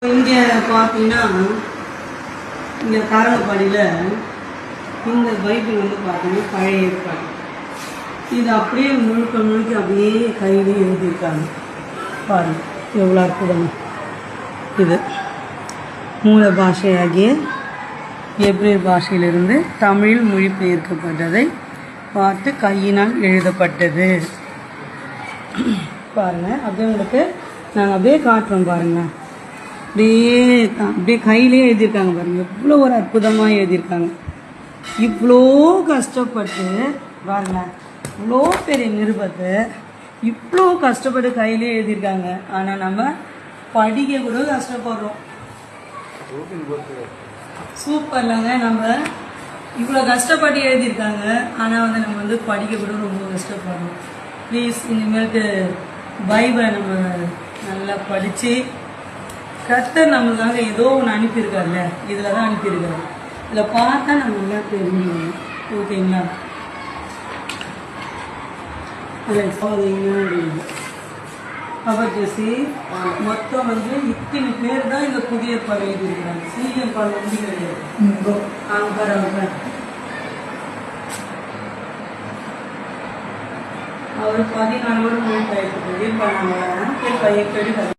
இங்கே பார்த்தீங்கன்னா இங்கே காரணப்பாடியில் இந்த பைபிள் வந்து பார்த்தீங்கன்னா பழைய ஏற்பாடு. இது அப்படியே முழுக்க அப்படியே கையிலே எழுதியிருக்காங்க. பாருங்கள் எவ்வளோ அற்புதம். இது மூல பாஷையாகிய எபிரேய பாஷையிலிருந்து தமிழில் மொழிபெயர்க்கப்பட்டதை பார்த்து கையினால் எழுதப்பட்டது. பாருங்கள், அப்படியே உங்களுக்கு நாங்கள் அப்படியே காட்டுறோம். பாருங்கள், அப்படியே கையிலே எழுதியிருக்காங்க. பாருங்கள் எவ்வளோ ஒரு அற்புதமாக எழுதியிருக்காங்க. இவ்வளோ கஷ்டப்பட்டு பாருங்களேன், இவ்வளோ பெரிய நிருபத்தை இவ்வளோ கஷ்டப்பட்டு கையிலே எழுதியிருக்காங்க. ஆனால் நம்ம படிக்க கூட கஷ்டப்படுறோம். சூப்பர்லங்க, நம்ம இவ்வளோ கஷ்டப்பட்டு எழுதியிருக்காங்க. ஆனால் வந்து நம்ம வந்து படிக்க கூட ரொம்ப கஷ்டப்படுறோம். ப்ளீஸ் இனிமேல்ட்டு பைபிளை நம்ம நல்லா படித்து கர்த்தர் நம்மளுக்காக ஏதோ ஒன்று அனுப்பியிருக்காருல்ல, இதில் தான் அனுப்பியிருக்காரு. இதில் பார்த்தா நம்ம நல்லா தெரிஞ்சுக்கணும். ஓகேங்களா? ஜெசி மொத்தம் வந்து இத்தனை பேர் தான் இந்த புதிய ஏற்பாடு எழுதியிருக்கிறாங்க. சீக்கிரம் பால் வந்து கிடையாது. அவர் 14 மொழி பயிர்ப்பு பண்ணாங்க.